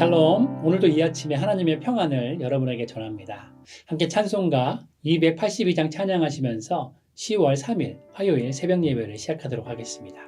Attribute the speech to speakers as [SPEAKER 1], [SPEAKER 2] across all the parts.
[SPEAKER 1] 샬롬, 오늘도 이 아침에 하나님의 평안을 여러분에게 전합니다. 함께 찬송가 282장 찬양하시면서 10월 3일 화요일 새벽 예배를 시작하도록 하겠습니다.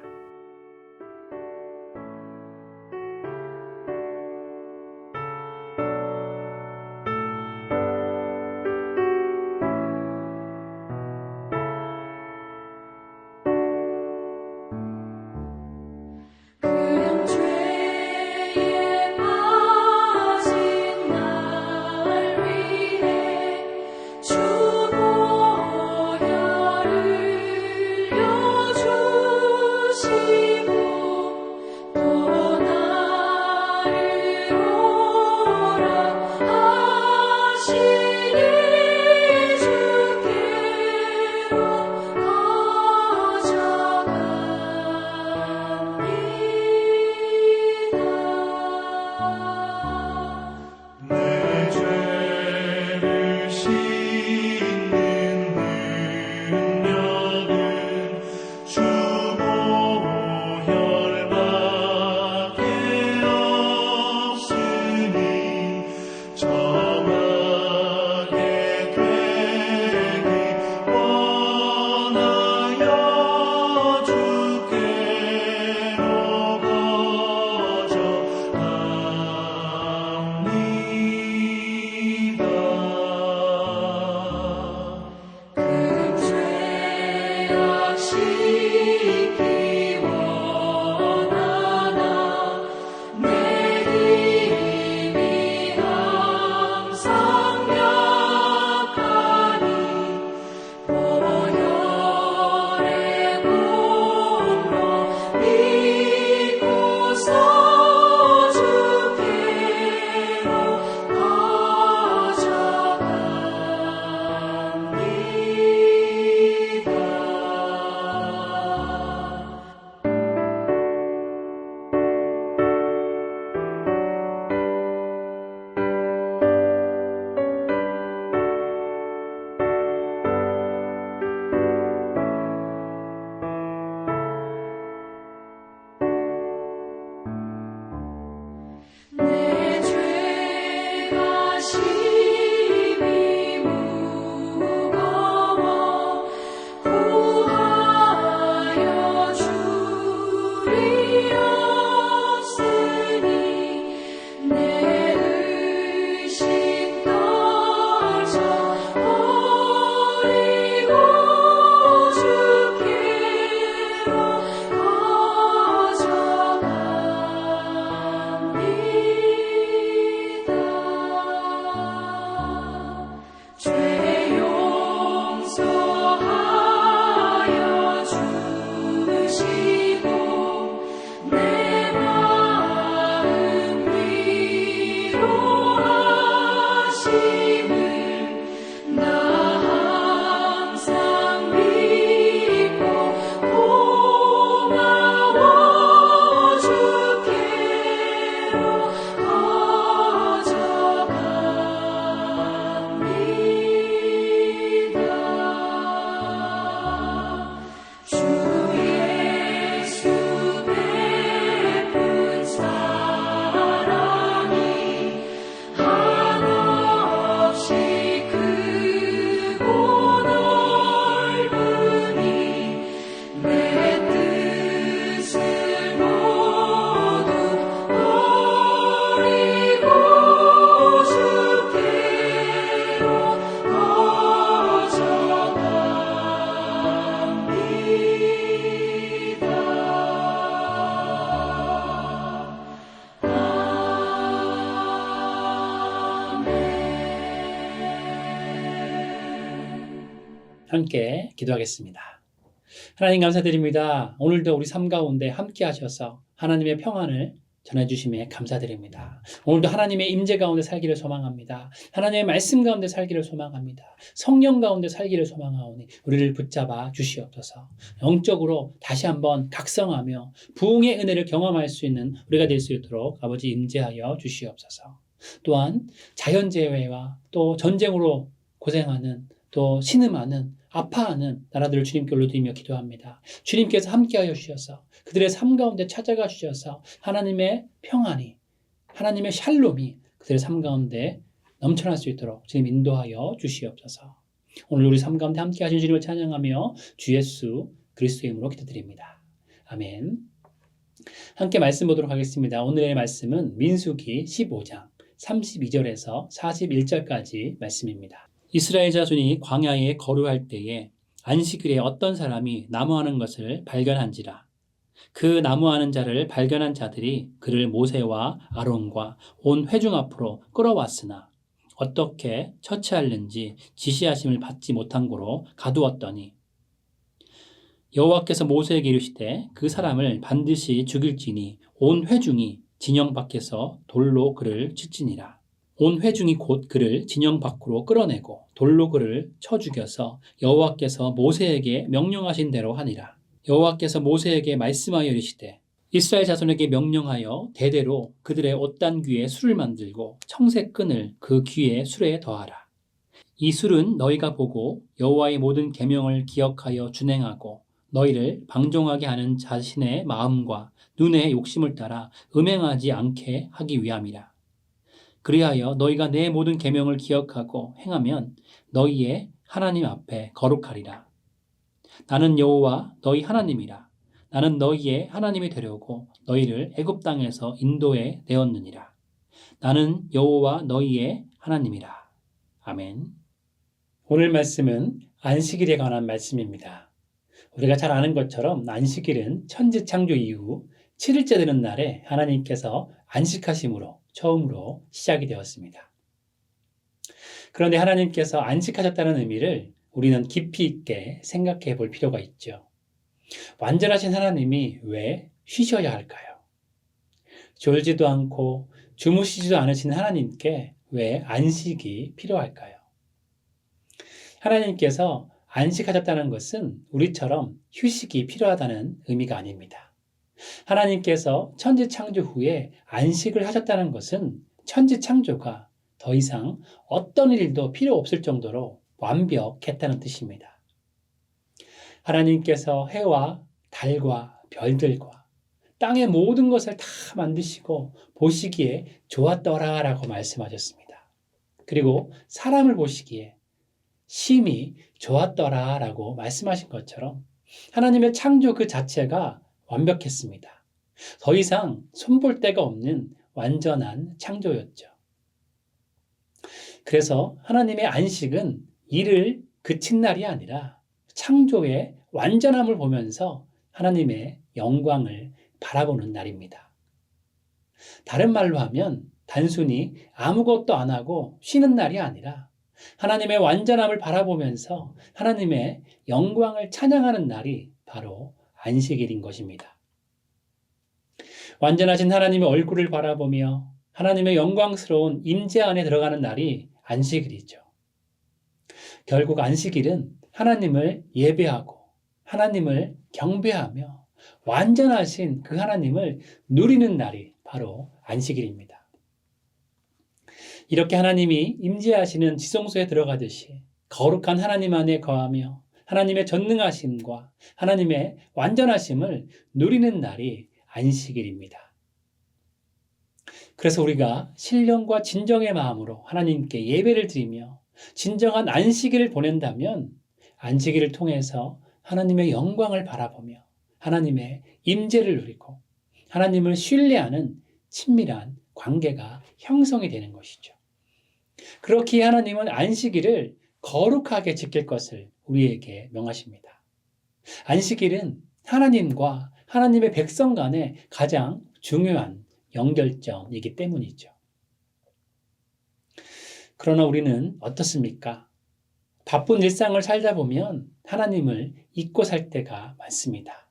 [SPEAKER 1] 함께 기도하겠습니다. 하나님 감사드립니다. 오늘도 우리 삶 가운데 함께 하셔서 하나님의 평안을 전해주심에 감사드립니다. 오늘도 하나님의 임재 가운데 살기를 소망합니다. 하나님의 말씀 가운데 살기를 소망합니다. 성령 가운데 살기를 소망하오니 우리를 붙잡아 주시옵소서. 영적으로 다시 한번 각성하며 부흥의 은혜를 경험할 수 있는 우리가 될 수 있도록 아버지 임재하여 주시옵소서. 또한 자연재해와 또 전쟁으로 고생하는 또 신음하는 아파하는 나라들을 주님께 올려드리며 기도합니다. 주님께서 함께하여 주셔서 그들의 삶 가운데 찾아가 주셔서 하나님의 평안이 하나님의 샬롬이 그들의 삶 가운데 넘쳐날 수 있도록 주님 인도하여 주시옵소서. 오늘 우리 삶 가운데 함께 하신 주님을 찬양하며 주 예수 그리스도의 이름으로 기도드립니다. 아멘. 함께 말씀 보도록 하겠습니다. 오늘의 말씀은 민수기 15장 32절에서 41절까지 말씀입니다. 이스라엘 자손이 광야에 거류할 때에 안식일에 어떤 사람이 나무하는 것을 발견한지라. 그 나무하는 자를 발견한 자들이 그를 모세와 아론과 온 회중 앞으로 끌어왔으나 어떻게 처치하는지 지시하심을 받지 못한 고로 가두었더니 여호와께서 모세에게 이르시되 그 사람을 반드시 죽일지니 온 회중이 진영 밖에서 돌로 그를 치지니라. 온 회중이 곧 그를 진영 밖으로 끌어내고 돌로 그를 쳐 죽여서 여호와께서 모세에게 명령하신 대로 하니라. 여호와께서 모세에게 말씀하여 이르시되 이스라엘 자손에게 명령하여 대대로 그들의 옷단귀에 술을 만들고 청색 끈을 그 귀에 술에 더하라. 이 술은 너희가 보고 여호와의 모든 계명을 기억하여 준행하고 너희를 방종하게 하는 자신의 마음과 눈의 욕심을 따라 음행하지 않게 하기 위함이라. 그리하여 너희가 내 모든 계명을 기억하고 행하면 너희의 하나님 앞에 거룩하리라. 나는 여호와 너희 하나님이라. 나는 너희의 하나님이 되려고 너희를 애굽 땅에서 인도해 내었느니라. 나는 여호와 너희의 하나님이라. 아멘. 오늘 말씀은 안식일에 관한 말씀입니다. 우리가 잘 아는 것처럼 안식일은 천지 창조 이후 7일째 되는 날에 하나님께서 안식하심으로 처음으로 시작이 되었습니다. 그런데 하나님께서 안식하셨다는 의미를 우리는 깊이 있게 생각해 볼 필요가 있죠. 완전하신 하나님이 왜 쉬셔야 할까요? 졸지도 않고 주무시지도 않으신 하나님께 왜 안식이 필요할까요? 하나님께서 안식하셨다는 것은 우리처럼 휴식이 필요하다는 의미가 아닙니다. 하나님께서 천지 창조 후에 안식을 하셨다는 것은 천지 창조가 더 이상 어떤 일도 필요 없을 정도로 완벽했다는 뜻입니다. 하나님께서 해와 달과 별들과 땅의 모든 것을 다 만드시고 보시기에 좋았더라라고 말씀하셨습니다. 그리고 사람을 보시기에 심히 좋았더라라고 말씀하신 것처럼 하나님의 창조 그 자체가 완벽했습니다. 더 이상 손볼 데가 없는 완전한 창조였죠. 그래서 하나님의 안식은 일을 그친 날이 아니라 창조의 완전함을 보면서 하나님의 영광을 바라보는 날입니다. 다른 말로 하면 단순히 아무것도 안 하고 쉬는 날이 아니라 하나님의 완전함을 바라보면서 하나님의 영광을 찬양하는 날이 바로 안식일인 것입니다. 완전하신 하나님의 얼굴을 바라보며 하나님의 영광스러운 임재 안에 들어가는 날이 안식일이죠. 결국 안식일은 하나님을 예배하고 하나님을 경배하며 완전하신 그 하나님을 누리는 날이 바로 안식일입니다. 이렇게 하나님이 임재하시는 지성소에 들어가듯이 거룩한 하나님 안에 거하며 하나님의 전능하심과 하나님의 완전하심을 누리는 날이 안식일입니다. 그래서 우리가 신령과 진정의 마음으로 하나님께 예배를 드리며 진정한 안식일을 보낸다면 안식일을 통해서 하나님의 영광을 바라보며 하나님의 임재를 누리고 하나님을 신뢰하는 친밀한 관계가 형성이 되는 것이죠. 그렇게 하나님은 안식일을 거룩하게 지킬 것을 우리에게 명하십니다. 안식일은 하나님과 하나님의 백성 간의 가장 중요한 연결점이기 때문이죠. 그러나 우리는 어떻습니까? 바쁜 일상을 살다 보면 하나님을 잊고 살 때가 많습니다.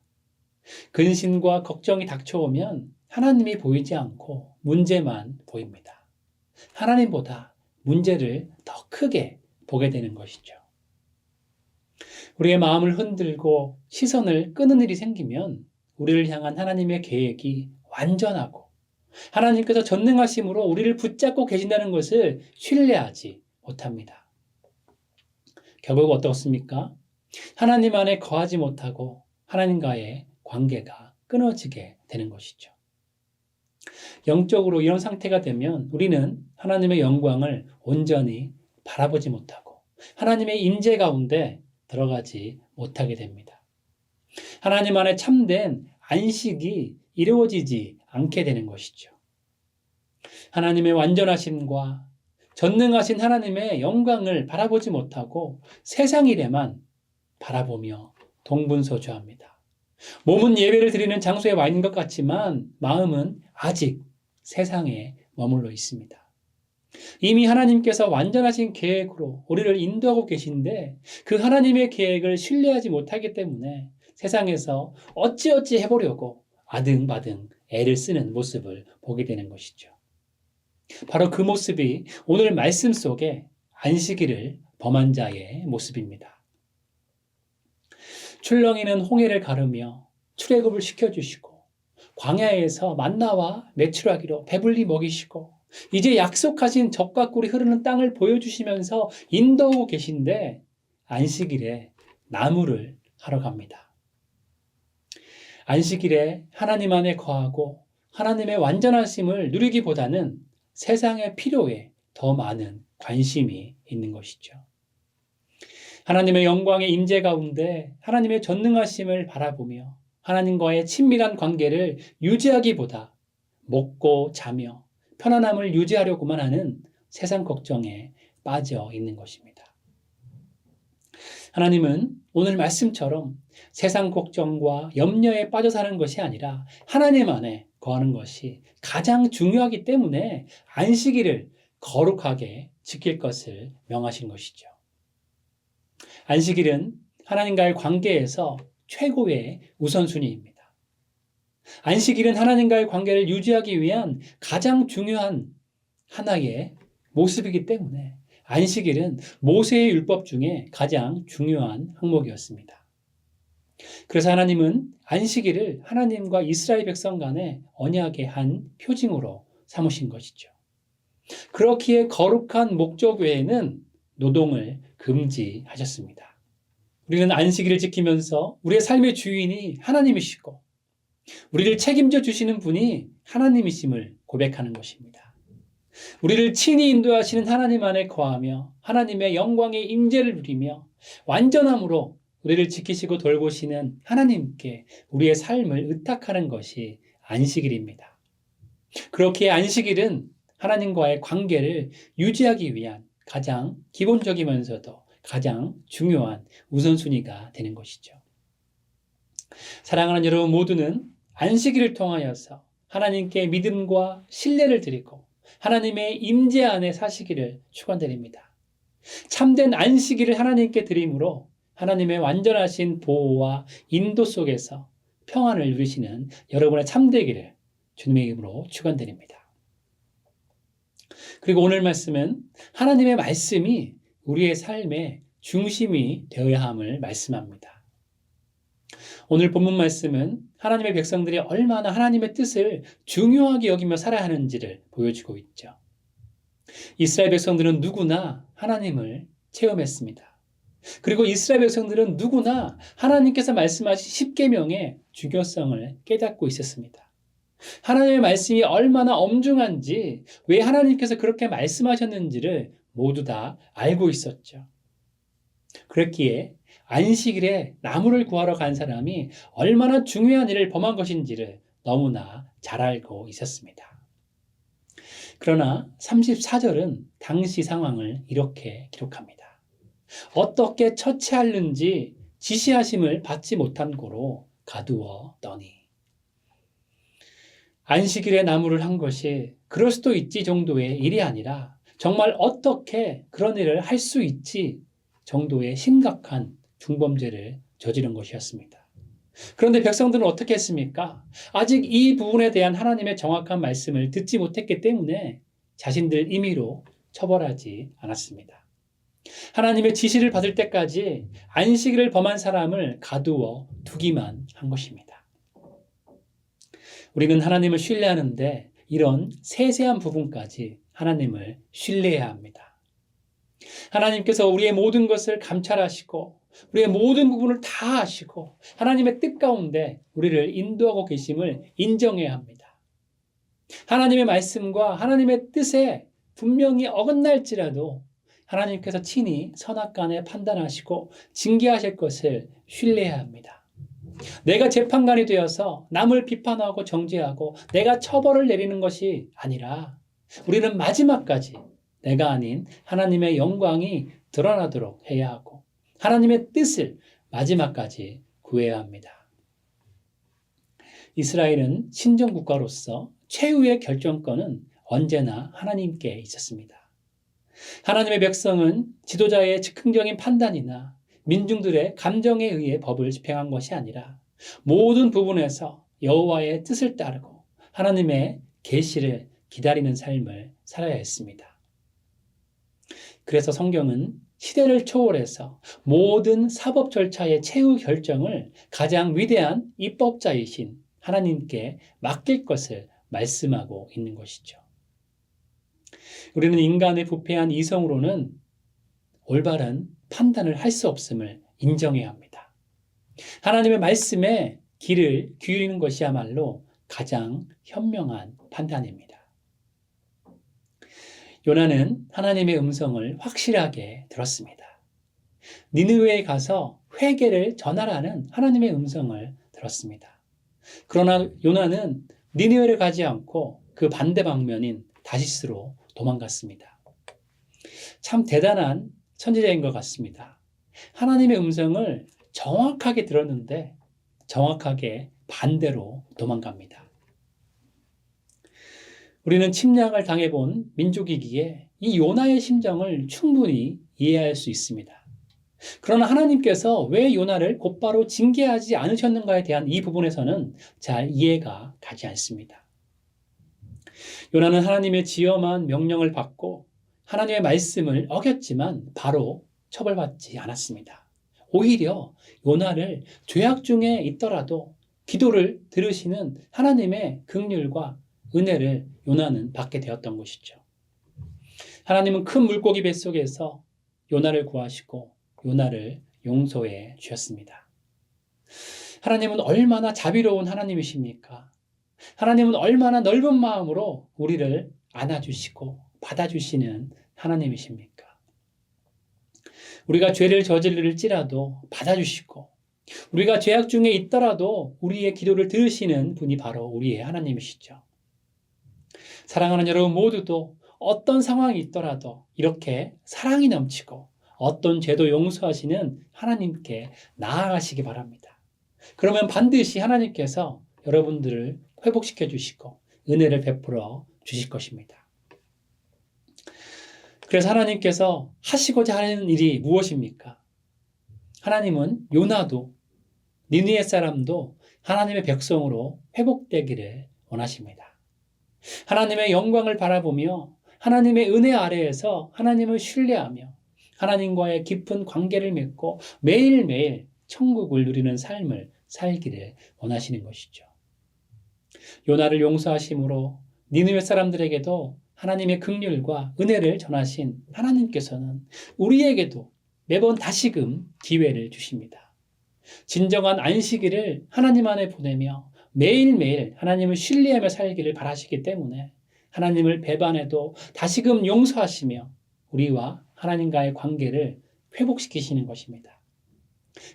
[SPEAKER 1] 근심과 걱정이 닥쳐오면 하나님이 보이지 않고 문제만 보입니다. 하나님보다 문제를 더 크게 보게 되는 것이죠. 우리의 마음을 흔들고 시선을 끄는 일이 생기면 우리를 향한 하나님의 계획이 완전하고 하나님께서 전능하심으로 우리를 붙잡고 계신다는 것을 신뢰하지 못합니다. 결국 어떻습니까? 하나님 안에 거하지 못하고 하나님과의 관계가 끊어지게 되는 것이죠. 영적으로 이런 상태가 되면 우리는 하나님의 영광을 온전히 바라보지 못하고 하나님의 임재 가운데 들어가지 못하게 됩니다. 하나님 안에 참된 안식이 이루어지지 않게 되는 것이죠. 하나님의 완전하심과 전능하신 하나님의 영광을 바라보지 못하고 세상 일에만 바라보며 동분서주합니다. 몸은 예배를 드리는 장소에 와 있는 것 같지만 마음은 아직 세상에 머물러 있습니다. 이미 하나님께서 완전하신 계획으로 우리를 인도하고 계신데 그 하나님의 계획을 신뢰하지 못하기 때문에 세상에서 어찌어찌 해보려고 아등바등 애를 쓰는 모습을 보게 되는 것이죠. 바로 그 모습이 오늘 말씀 속에 안식일을 범한 자의 모습입니다. 출렁이는 홍해를 가르며 출애굽을 시켜주시고 광야에서 만나와 메추라기로 배불리 먹이시고 이제 약속하신 젖과 꿀이 흐르는 땅을 보여주시면서 인도하고 계신데 안식일에 나무를 하러 갑니다. 안식일에 하나님 안에 거하고 하나님의 완전하심을 누리기보다는 세상의 필요에 더 많은 관심이 있는 것이죠. 하나님의 영광의 임재 가운데 하나님의 전능하심을 바라보며 하나님과의 친밀한 관계를 유지하기보다 먹고 자며 편안함을 유지하려고만 하는 세상 걱정에 빠져 있는 것입니다. 하나님은 오늘 말씀처럼 세상 걱정과 염려에 빠져 사는 것이 아니라 하나님 안에 거하는 것이 가장 중요하기 때문에 안식일을 거룩하게 지킬 것을 명하신 것이죠. 안식일은 하나님과의 관계에서 최고의 우선순위입니다. 안식일은 하나님과의 관계를 유지하기 위한 가장 중요한 하나의 모습이기 때문에 안식일은 모세의 율법 중에 가장 중요한 항목이었습니다. 그래서 하나님은 안식일을 하나님과 이스라엘 백성 간의 언약의 한 표징으로 삼으신 것이죠. 그렇기에 거룩한 목적 외에는 노동을 금지하셨습니다. 우리는 안식일을 지키면서 우리의 삶의 주인이 하나님이시고 우리를 책임져 주시는 분이 하나님이심을 고백하는 것입니다. 우리를 친히 인도하시는 하나님 안에 거하며 하나님의 영광의 임재를 누리며 완전함으로 우리를 지키시고 돌보시는 하나님께 우리의 삶을 의탁하는 것이 안식일입니다. 그렇기에 안식일은 하나님과의 관계를 유지하기 위한 가장 기본적이면서도 가장 중요한 우선순위가 되는 것이죠. 사랑하는 여러분 모두는 안식일을 통하여서 하나님께 믿음과 신뢰를 드리고 하나님의 임재 안에 사시기를 축원드립니다. 참된 안식일을 하나님께 드림으로 하나님의 완전하신 보호와 인도 속에서 평안을 누리시는 여러분의 참되기를 주님의 이름으로 축원드립니다. 그리고 오늘 말씀은 하나님의 말씀이 우리의 삶의 중심이 되어야 함을 말씀합니다. 오늘 본문 말씀은 하나님의 백성들이 얼마나 하나님의 뜻을 중요하게 여기며 살아야 하는지를 보여주고 있죠. 이스라엘 백성들은 누구나 하나님을 체험했습니다. 그리고 이스라엘 백성들은 누구나 하나님께서 말씀하신 십계명의 중요성을 깨닫고 있었습니다. 하나님의 말씀이 얼마나 엄중한지, 왜 하나님께서 그렇게 말씀하셨는지를 모두 다 알고 있었죠. 그랬기에 안식일에 나무를 구하러 간 사람이 얼마나 중요한 일을 범한 것인지를 너무나 잘 알고 있었습니다. 그러나 34절은 당시 상황을 이렇게 기록합니다. 어떻게 처치하는지 지시하심을 받지 못한 고로 가두어 떠니. 안식일에 나무를 한 것이 그럴 수도 있지 정도의 일이 아니라 정말 어떻게 그런 일을 할 수 있지 정도의 심각한 중범죄를 저지른 것이었습니다. 그런데 백성들은 어떻게 했습니까? 아직 이 부분에 대한 하나님의 정확한 말씀을 듣지 못했기 때문에 자신들 임의로 처벌하지 않았습니다. 하나님의 지시를 받을 때까지 안식일을 범한 사람을 가두어 두기만 한 것입니다. 우리는 하나님을 신뢰하는데 이런 세세한 부분까지 하나님을 신뢰해야 합니다. 하나님께서 우리의 모든 것을 감찰하시고 우리의 모든 부분을 다 아시고 하나님의 뜻 가운데 우리를 인도하고 계심을 인정해야 합니다. 하나님의 말씀과 하나님의 뜻에 분명히 어긋날지라도 하나님께서 친히 선악간에 판단하시고 징계하실 것을 신뢰해야 합니다. 내가 재판관이 되어서 남을 비판하고 정죄하고 내가 처벌을 내리는 것이 아니라 우리는 마지막까지 내가 아닌 하나님의 영광이 드러나도록 해야 하고 하나님의 뜻을 마지막까지 구해야 합니다. 이스라엘은 신정국가로서 최후의 결정권은 언제나 하나님께 있었습니다. 하나님의 백성은 지도자의 즉흥적인 판단이나 민중들의 감정에 의해 법을 집행한 것이 아니라 모든 부분에서 여호와의 뜻을 따르고 하나님의 계시를 기다리는 삶을 살아야 했습니다. 그래서 성경은 시대를 초월해서 모든 사법 절차의 최후 결정을 가장 위대한 입법자이신 하나님께 맡길 것을 말씀하고 있는 것이죠. 우리는 인간의 부패한 이성으로는 올바른 판단을 할 수 없음을 인정해야 합니다. 하나님의 말씀에 귀를 기울이는 것이야말로 가장 현명한 판단입니다. 요나는 하나님의 음성을 확실하게 들었습니다. 니느웨에 가서 회개를 전하라는 하나님의 음성을 들었습니다. 그러나 요나는 니느웨를 가지 않고 그 반대 방면인 다시스로 도망갔습니다. 참 대단한 선지자인 것 같습니다. 하나님의 음성을 정확하게 들었는데 정확하게 반대로 도망갑니다. 우리는 침략을 당해본 민족이기에 이 요나의 심정을 충분히 이해할 수 있습니다. 그러나 하나님께서 왜 요나를 곧바로 징계하지 않으셨는가에 대한 이 부분에서는 잘 이해가 가지 않습니다. 요나는 하나님의 지엄한 명령을 받고 하나님의 말씀을 어겼지만 바로 처벌받지 않았습니다. 오히려 요나를 죄악 중에 있더라도 기도를 들으시는 하나님의 긍휼과 은혜를 요나는 받게 되었던 것이죠. 하나님은 큰 물고기 뱃속에서 요나를 구하시고 요나를 용서해 주셨습니다. 하나님은 얼마나 자비로운 하나님이십니까? 하나님은 얼마나 넓은 마음으로 우리를 안아주시고 받아주시는 하나님이십니까? 우리가 죄를 저지를지라도 받아주시고 우리가 죄악 중에 있더라도 우리의 기도를 들으시는 분이 바로 우리의 하나님이시죠. 사랑하는 여러분 모두도 어떤 상황이 있더라도 이렇게 사랑이 넘치고 어떤 죄도 용서하시는 하나님께 나아가시기 바랍니다. 그러면 반드시 하나님께서 여러분들을 회복시켜 주시고 은혜를 베풀어 주실 것입니다. 그래서 하나님께서 하시고자 하는 일이 무엇입니까? 하나님은 요나도 니느웨 사람도 하나님의 백성으로 회복되기를 원하십니다. 하나님의 영광을 바라보며 하나님의 은혜 아래에서 하나님을 신뢰하며 하나님과의 깊은 관계를 맺고 매일매일 천국을 누리는 삶을 살기를 원하시는 것이죠. 요나를 용서하심으로 니느웨 사람들에게도 하나님의 긍휼과 은혜를 전하신 하나님께서는 우리에게도 매번 다시금 기회를 주십니다. 진정한 안식일을 하나님 안에 보내며 매일매일 하나님을 신뢰하며 살기를 바라시기 때문에 하나님을 배반해도 다시금 용서하시며 우리와 하나님과의 관계를 회복시키시는 것입니다.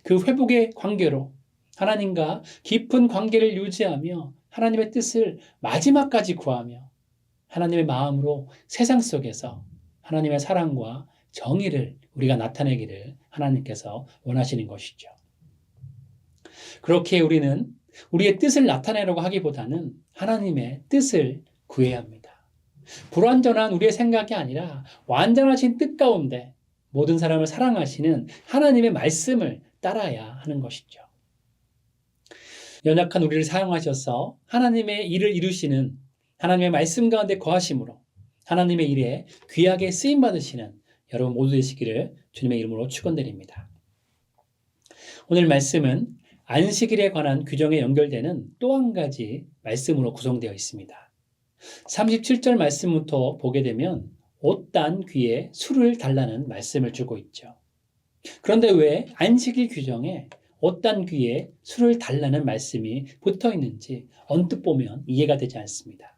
[SPEAKER 1] 그 회복의 관계로 하나님과 깊은 관계를 유지하며 하나님의 뜻을 마지막까지 구하며 하나님의 마음으로 세상 속에서 하나님의 사랑과 정의를 우리가 나타내기를 하나님께서 원하시는 것이죠. 그렇게 우리는 우리의 뜻을 나타내려고 하기보다는 하나님의 뜻을 구해야 합니다. 불완전한 우리의 생각이 아니라 완전하신 뜻 가운데 모든 사람을 사랑하시는 하나님의 말씀을 따라야 하는 것이죠. 연약한 우리를 사용하셔서 하나님의 일을 이루시는 하나님의 말씀 가운데 거하심으로 하나님의 일에 귀하게 쓰임받으시는 여러분 모두 되시기를 주님의 이름으로 축원드립니다. 오늘 말씀은 안식일에 관한 규정에 연결되는 또 한 가지 말씀으로 구성되어 있습니다. 37절 말씀부터 보게 되면 옷단 귀에 술을 달라는 말씀을 주고 있죠. 그런데 왜 안식일 규정에 옷단 귀에 술을 달라는 말씀이 붙어 있는지 언뜻 보면 이해가 되지 않습니다.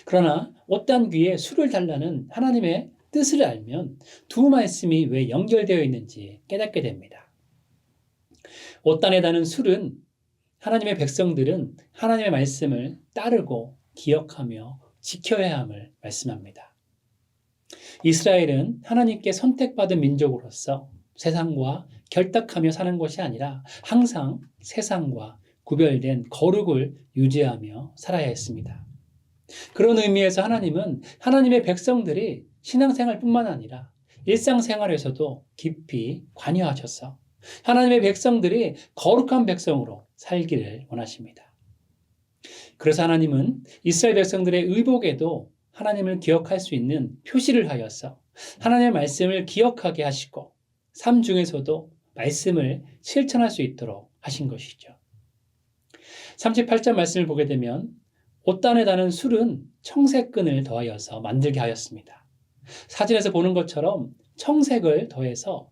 [SPEAKER 1] 그러나 옷단 귀에 술을 달라는 하나님의 뜻을 알면 두 말씀이 왜 연결되어 있는지 깨닫게 됩니다. 옷단에 다는 술은 하나님의 백성들은 하나님의 말씀을 따르고 기억하며 지켜야 함을 말씀합니다. 이스라엘은 하나님께 선택받은 민족으로서 세상과 결탁하며 사는 것이 아니라 항상 세상과 구별된 거룩을 유지하며 살아야 했습니다. 그런 의미에서 하나님은 하나님의 백성들이 신앙생활뿐만 아니라 일상생활에서도 깊이 관여하셔서 하나님의 백성들이 거룩한 백성으로 살기를 원하십니다. 그래서 하나님은 이스라엘 백성들의 의복에도 하나님을 기억할 수 있는 표시를 하여서 하나님의 말씀을 기억하게 하시고 삶 중에서도 말씀을 실천할 수 있도록 하신 것이죠. 38절 말씀을 보게 되면 옷단에 다는 술은 청색끈을 더하여서 만들게 하였습니다. 사진에서 보는 것처럼 청색을 더해서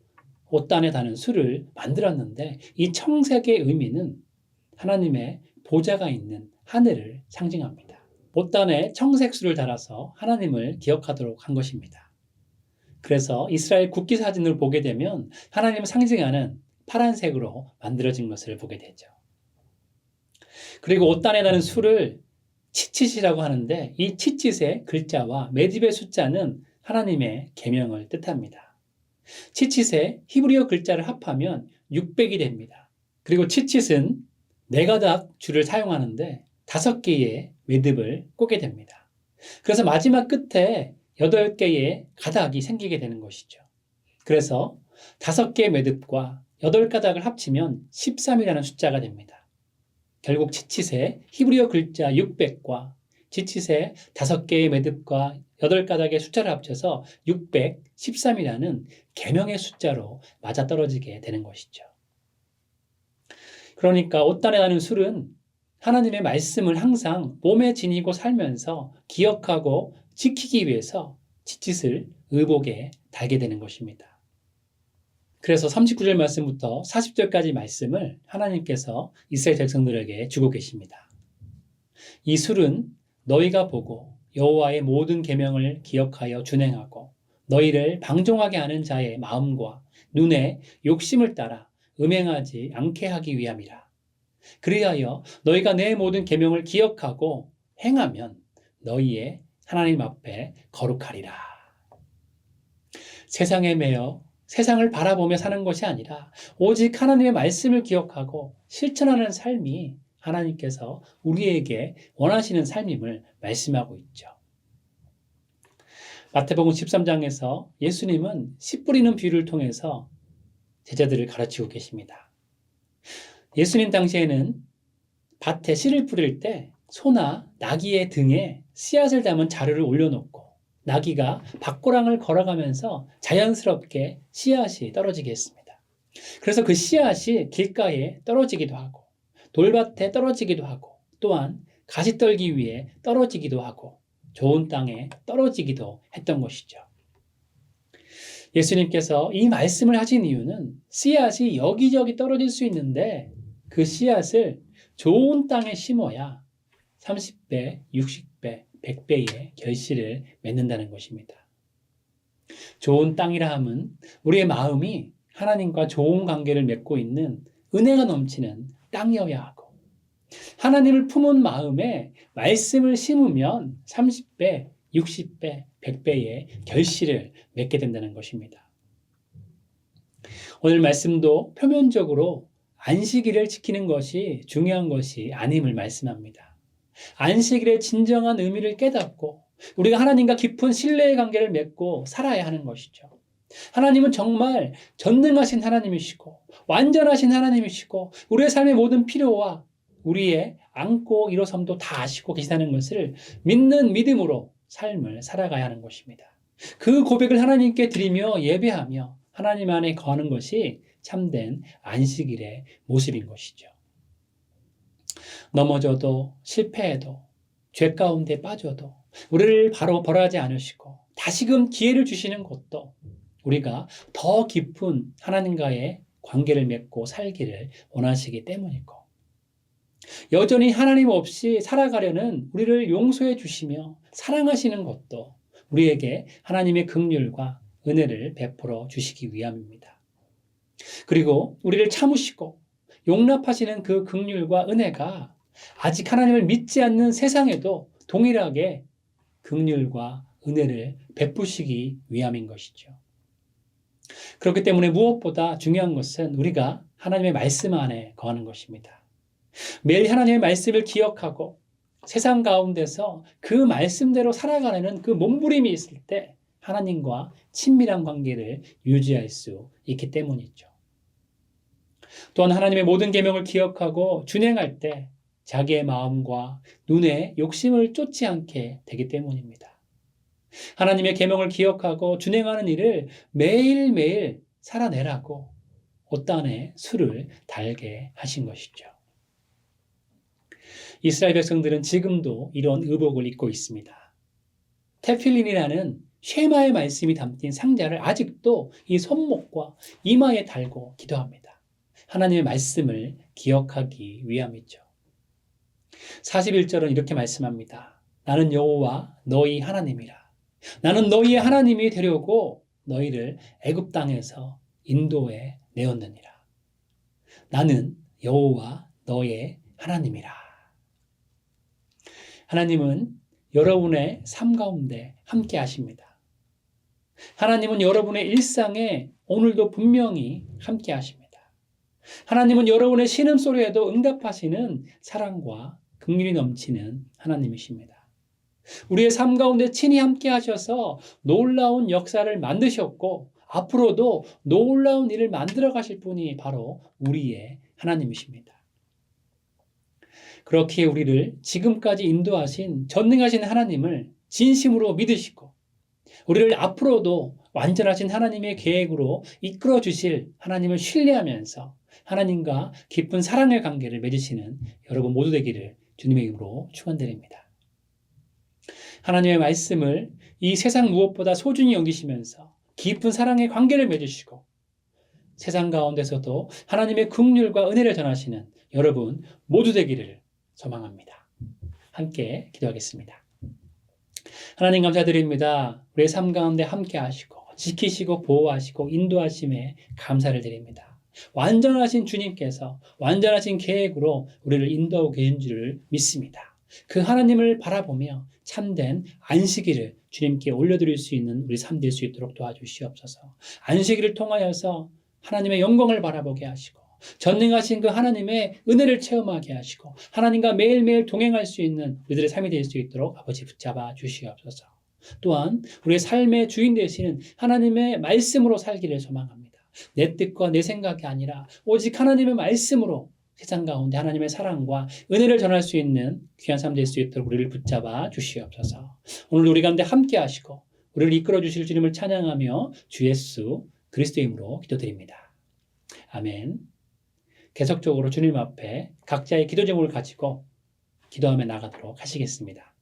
[SPEAKER 1] 옷단에 다는 술을 만들었는데 이 청색의 의미는 하나님의 보좌가 있는 하늘을 상징합니다. 옷단에 청색술을 달아서 하나님을 기억하도록 한 것입니다. 그래서 이스라엘 국기 사진을 보게 되면 하나님을 상징하는 파란색으로 만들어진 것을 보게 되죠. 그리고 옷단에 다는 술을 치칫이라고 하는데 이 치칫의 글자와 매듭의 숫자는 하나님의 계명을 뜻합니다. 치칫의 히브리어 글자를 합하면 600이 됩니다. 그리고 치칫은 4가닥 줄을 사용하는데 5개의 매듭을 꽂게 됩니다. 그래서 마지막 끝에 8개의 가닥이 생기게 되는 것이죠. 그래서 5개의 매듭과 8가닥을 합치면 13이라는 숫자가 됩니다. 결국 치칫의 히브리어 글자 600과 치칫의 5개의 매듭과 8가닥의 숫자를 합쳐서 613이라는 계명의 숫자로 맞아떨어지게 되는 것이죠. 그러니까 옷단에 다는 술은 하나님의 말씀을 항상 몸에 지니고 살면서 기억하고 지키기 위해서 치칫을 의복에 달게 되는 것입니다. 그래서 39절 말씀부터 40절까지 말씀을 하나님께서 이스라엘 백성들에게 주고 계십니다. 이 술은 너희가 보고 여호와의 모든 계명을 기억하여 준행하고 너희를 방종하게 하는 자의 마음과 눈에 욕심을 따라 음행하지 않게 하기 위함이라. 그리하여 너희가 내 모든 계명을 기억하고 행하면 너희의 하나님 앞에 거룩하리라. 세상에 매여 세상을 바라보며 사는 것이 아니라 오직 하나님의 말씀을 기억하고 실천하는 삶이 하나님께서 우리에게 원하시는 삶임을 말씀하고 있죠. 마태복음 13장에서 예수님은 씨 뿌리는 비유를 통해서 제자들을 가르치고 계십니다. 예수님 당시에는 밭에 씨를 뿌릴 때 소나 나귀의 등에 씨앗을 담은 자루를 올려놓고 나귀가 밭고랑을 걸어가면서 자연스럽게 씨앗이 떨어지게 했습니다. 그래서 그 씨앗이 길가에 떨어지기도 하고 돌밭에 떨어지기도 하고 또한 가시떨기 위에 떨어지기도 하고 좋은 땅에 떨어지기도 했던 것이죠. 예수님께서 이 말씀을 하신 이유는 씨앗이 여기저기 떨어질 수 있는데 그 씨앗을 좋은 땅에 심어야 30배, 60배, 100배의 결실을 맺는다는 것입니다. 좋은 땅이라 함은 우리의 마음이 하나님과 좋은 관계를 맺고 있는 은혜가 넘치는 땅이어야 하고 하나님을 품은 마음에 말씀을 심으면 30배, 60배, 100배의 결실을 맺게 된다는 것입니다. 오늘 말씀도 표면적으로 안식일을 지키는 것이 중요한 것이 아님을 말씀합니다. 안식일의 진정한 의미를 깨닫고 우리가 하나님과 깊은 신뢰의 관계를 맺고 살아야 하는 것이죠. 하나님은 정말 전능하신 하나님이시고 완전하신 하나님이시고 우리의 삶의 모든 필요와 우리의 안고 일어섬도 다 아시고 계시다는 것을 믿는 믿음으로 삶을 살아가야 하는 것입니다. 그 고백을 하나님께 드리며 예배하며 하나님 안에 거하는 것이 참된 안식일의 모습인 것이죠. 넘어져도 실패해도 죄 가운데 빠져도 우리를 바로 벌하지 않으시고 다시금 기회를 주시는 것도 우리가 더 깊은 하나님과의 관계를 맺고 살기를 원하시기 때문이고 여전히 하나님 없이 살아가려는 우리를 용서해 주시며 사랑하시는 것도 우리에게 하나님의 긍휼과 은혜를 베풀어 주시기 위함입니다. 그리고 우리를 참으시고 용납하시는 그 긍휼과 은혜가 아직 하나님을 믿지 않는 세상에도 동일하게 긍휼과 은혜를 베푸시기 위함인 것이죠. 그렇기 때문에 무엇보다 중요한 것은 우리가 하나님의 말씀 안에 거하는 것입니다. 매일 하나님의 말씀을 기억하고 세상 가운데서 그 말씀대로 살아가는 그 몸부림이 있을 때 하나님과 친밀한 관계를 유지할 수 있기 때문이죠. 또한 하나님의 모든 계명을 기억하고 준행할 때 자기의 마음과 눈의 욕심을 쫓지 않게 되기 때문입니다. 하나님의 계명을 기억하고 준행하는 일을 매일매일 살아내라고 옷단에 술을 달게 하신 것이죠. 이스라엘 백성들은 지금도 이런 의복을 입고 있습니다. 테필린이라는 쉐마의 말씀이 담긴 상자를 아직도 이 손목과 이마에 달고 기도합니다. 하나님의 말씀을 기억하기 위함이죠. 41절은 이렇게 말씀합니다. 나는 여호와 너희 하나님이라. 나는 너희의 하나님이 되려고 너희를 애굽 땅에서 인도해 내었느니라. 나는 여호와 너의 하나님이라. 하나님은 여러분의 삶 가운데 함께 하십니다. 하나님은 여러분의 일상에 오늘도 분명히 함께 하십니다. 하나님은 여러분의 신음소리에도 응답하시는 사랑과 긍휼이 넘치는 하나님이십니다. 우리의 삶 가운데 친히 함께 하셔서 놀라운 역사를 만드셨고 앞으로도 놀라운 일을 만들어 가실 분이 바로 우리의 하나님이십니다. 그렇게 우리를 지금까지 인도하신 전능하신 하나님을 진심으로 믿으시고 우리를 앞으로도 완전하신 하나님의 계획으로 이끌어 주실 하나님을 신뢰하면서 하나님과 깊은 사랑의 관계를 맺으시는 여러분 모두 되기를 주님의 이름으로 축원드립니다. 하나님의 말씀을 이 세상 무엇보다 소중히 여기시면서 깊은 사랑의 관계를 맺으시고 세상 가운데서도 하나님의 긍휼과 은혜를 전하시는 여러분 모두 되기를 소망합니다. 함께 기도하겠습니다. 하나님 감사드립니다. 우리의 삶 가운데 함께 하시고 지키시고 보호하시고 인도하심에 감사를 드립니다. 완전하신 주님께서 완전하신 계획으로 우리를 인도하고 계신 줄을 믿습니다. 그 하나님을 바라보며 참된 안식일을 주님께 올려드릴 수 있는 우리 삶 될 수 있도록 도와주시옵소서. 안식일을 통하여서 하나님의 영광을 바라보게 하시고 전능하신 그 하나님의 은혜를 체험하게 하시고 하나님과 매일매일 동행할 수 있는 우리들의 삶이 될 수 있도록 아버지 붙잡아 주시옵소서. 또한 우리의 삶의 주인 되시는 하나님의 말씀으로 살기를 소망합니다. 내 뜻과 내 생각이 아니라 오직 하나님의 말씀으로 세상 가운데 하나님의 사랑과 은혜를 전할 수 있는 귀한 삶 될 수 있도록 우리를 붙잡아 주시옵소서. 오늘 우리 가운데 함께 하시고 우리를 이끌어 주실 주님을 찬양하며 주 예수 그리스도의 이름으로 기도드립니다. 아멘. 계속적으로 주님 앞에 각자의 기도 제목을 가지고 기도하며 나가도록 하시겠습니다.